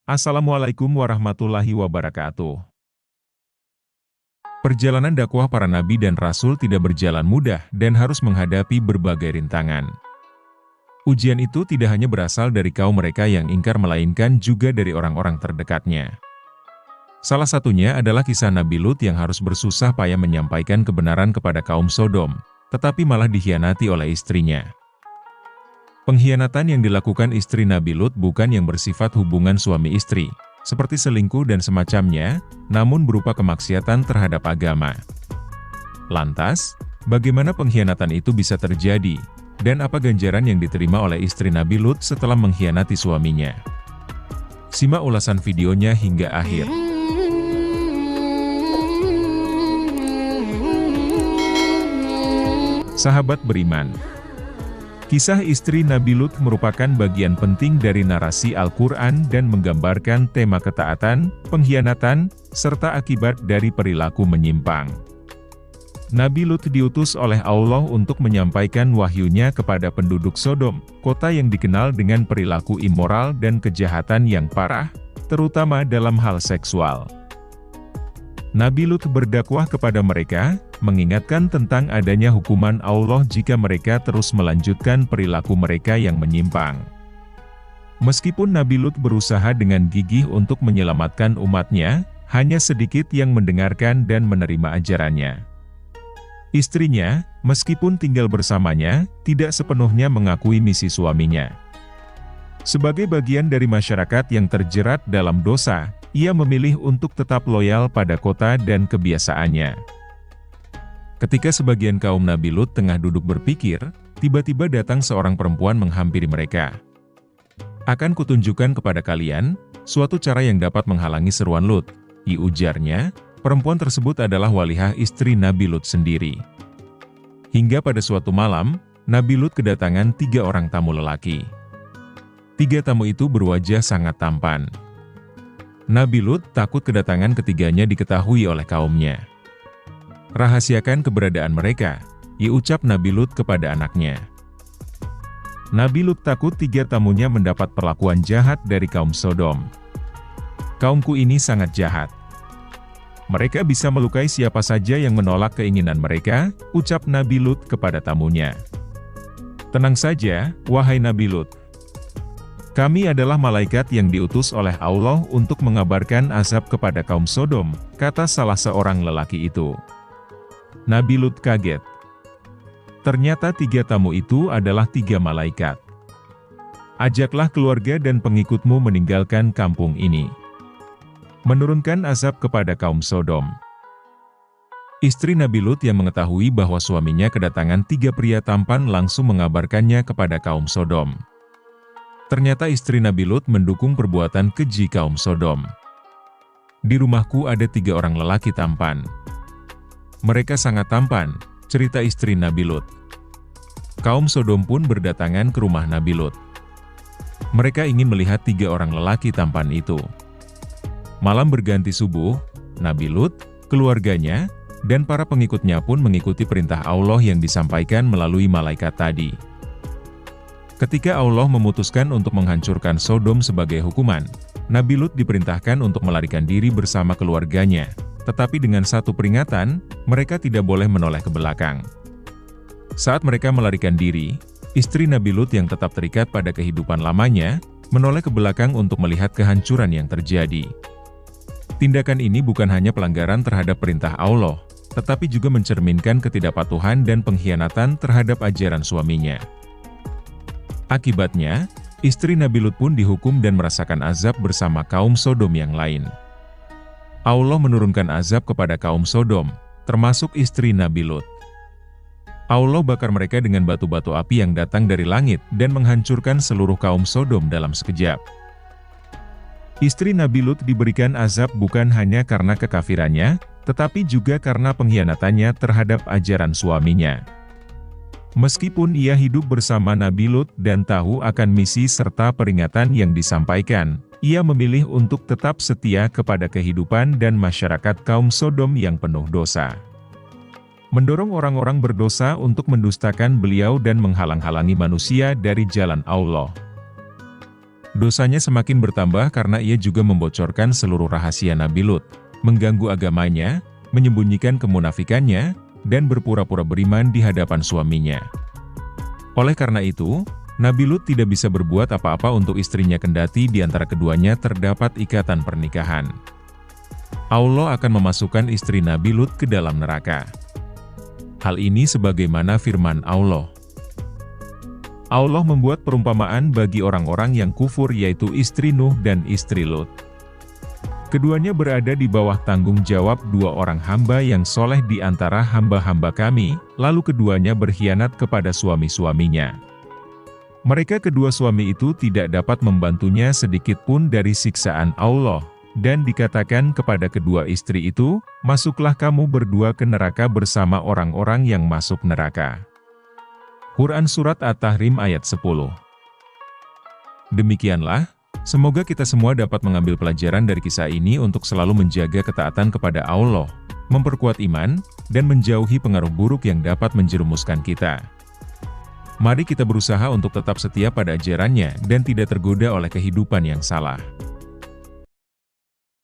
Assalamualaikum warahmatullahi wabarakatuh. Perjalanan dakwah para nabi dan rasul tidak berjalan mudah dan harus menghadapi berbagai rintangan. Ujian itu tidak hanya berasal dari kaum mereka yang ingkar melainkan juga dari orang-orang terdekatnya. Salah satunya adalah kisah Nabi Lut yang harus bersusah payah menyampaikan kebenaran kepada kaum Sodom, tetapi malah dikhianati oleh istrinya. Pengkhianatan yang dilakukan istri Nabi Lut bukan yang bersifat hubungan suami istri, seperti selingkuh dan semacamnya, namun berupa kemaksiatan terhadap agama. Lantas, bagaimana pengkhianatan itu bisa terjadi, dan apa ganjaran yang diterima oleh istri Nabi Lut setelah mengkhianati suaminya? Simak ulasan videonya hingga akhir. Sahabat beriman, kisah istri Nabi Lut merupakan bagian penting dari narasi Al-Quran dan menggambarkan tema ketaatan, pengkhianatan, serta akibat dari perilaku menyimpang. Nabi Lut diutus oleh Allah untuk menyampaikan wahyunya kepada penduduk Sodom, kota yang dikenal dengan perilaku immoral dan kejahatan yang parah, terutama dalam hal seksual. Nabi Lut berdakwah kepada mereka, mengingatkan tentang adanya hukuman Allah jika mereka terus melanjutkan perilaku mereka yang menyimpang. Meskipun Nabi Lut berusaha dengan gigih untuk menyelamatkan umatnya, hanya sedikit yang mendengarkan dan menerima ajarannya. Istrinya, meskipun tinggal bersamanya, tidak sepenuhnya mengakui misi suaminya. Sebagai bagian dari masyarakat yang terjerat dalam dosa, ia memilih untuk tetap loyal pada kota dan kebiasaannya. Ketika sebagian kaum Nabi Lut tengah duduk berpikir, tiba-tiba datang seorang perempuan menghampiri mereka. "Akan kutunjukkan kepada kalian suatu cara yang dapat menghalangi seruan Lut," ujarnya. Perempuan tersebut adalah Walihah istri Nabi Lut sendiri. Hingga pada suatu malam, Nabi Lut kedatangan 3 orang tamu lelaki. 3 tamu itu berwajah sangat tampan. Nabi Lut takut kedatangan ketiganya diketahui oleh kaumnya. "Rahasiakan keberadaan mereka," ucap Nabi Lut kepada anaknya. Nabi Lut takut 3 tamunya mendapat perlakuan jahat dari kaum Sodom. "Kaumku ini sangat jahat. Mereka bisa melukai siapa saja yang menolak keinginan mereka," ucap Nabi Lut kepada tamunya. "Tenang saja, wahai Nabi Lut. Kami adalah malaikat yang diutus oleh Allah untuk mengabarkan azab kepada kaum Sodom," kata salah seorang lelaki itu. Nabi Lut kaget. Ternyata 3 tamu itu adalah 3 malaikat. "Ajaklah keluarga dan pengikutmu meninggalkan kampung ini. Menurunkan azab kepada kaum Sodom." Istri Nabi Lut yang mengetahui bahwa suaminya kedatangan 3 pria tampan langsung mengabarkannya kepada kaum Sodom. Ternyata istri Nabi Lut mendukung perbuatan keji kaum Sodom. "Di rumahku ada 3 orang lelaki tampan. Mereka sangat tampan," cerita istri Nabi Lut. Kaum Sodom pun berdatangan ke rumah Nabi Lut. Mereka ingin melihat 3 orang lelaki tampan itu. Malam berganti subuh, Nabi Lut, keluarganya, dan para pengikutnya pun mengikuti perintah Allah yang disampaikan melalui malaikat tadi. Ketika Allah memutuskan untuk menghancurkan Sodom sebagai hukuman, Nabi Lut diperintahkan untuk melarikan diri bersama keluarganya, tetapi dengan satu peringatan, mereka tidak boleh menoleh ke belakang. Saat mereka melarikan diri, istri Nabi Lut yang tetap terikat pada kehidupan lamanya, menoleh ke belakang untuk melihat kehancuran yang terjadi. Tindakan ini bukan hanya pelanggaran terhadap perintah Allah, tetapi juga mencerminkan ketidakpatuhan dan pengkhianatan terhadap ajaran suaminya. Akibatnya, istri Nabi Lut pun dihukum dan merasakan azab bersama kaum Sodom yang lain. Allah menurunkan azab kepada kaum Sodom, termasuk istri Nabi Lut. Allah bakar mereka dengan batu-batu api yang datang dari langit dan menghancurkan seluruh kaum Sodom dalam sekejap. Istri Nabi Lut diberikan azab bukan hanya karena kekafirannya, tetapi juga karena pengkhianatannya terhadap ajaran suaminya. Meskipun ia hidup bersama Nabi Lut dan tahu akan misi serta peringatan yang disampaikan, ia memilih untuk tetap setia kepada kehidupan dan masyarakat kaum Sodom yang penuh dosa. Mendorong orang-orang berdosa untuk mendustakan beliau dan menghalang-halangi manusia dari jalan Allah. Dosanya semakin bertambah karena ia juga membocorkan seluruh rahasia Nabi Lut, mengganggu agamanya, menyembunyikan kemunafikannya, dan berpura-pura beriman di hadapan suaminya. Oleh karena itu, Nabi Lut tidak bisa berbuat apa-apa untuk istrinya kendati di antara keduanya terdapat ikatan pernikahan. Allah akan memasukkan istri Nabi Lut ke dalam neraka. Hal ini sebagaimana firman Allah. Allah membuat perumpamaan bagi orang-orang yang kufur yaitu istri Nuh dan istri Lut. Keduanya berada di bawah tanggung jawab dua orang hamba yang soleh di antara hamba-hamba kami, lalu keduanya berkhianat kepada suami-suaminya. Mereka kedua suami itu tidak dapat membantunya sedikit pun dari siksaan Allah, dan dikatakan kepada kedua istri itu, "Masuklah kamu berdua ke neraka bersama orang-orang yang masuk neraka." Quran Surat At-Tahrim ayat 10. Demikianlah, semoga kita semua dapat mengambil pelajaran dari kisah ini untuk selalu menjaga ketaatan kepada Allah, memperkuat iman, dan menjauhi pengaruh buruk yang dapat menjerumuskan kita. Mari kita berusaha untuk tetap setia pada ajarannya dan tidak tergoda oleh kehidupan yang salah.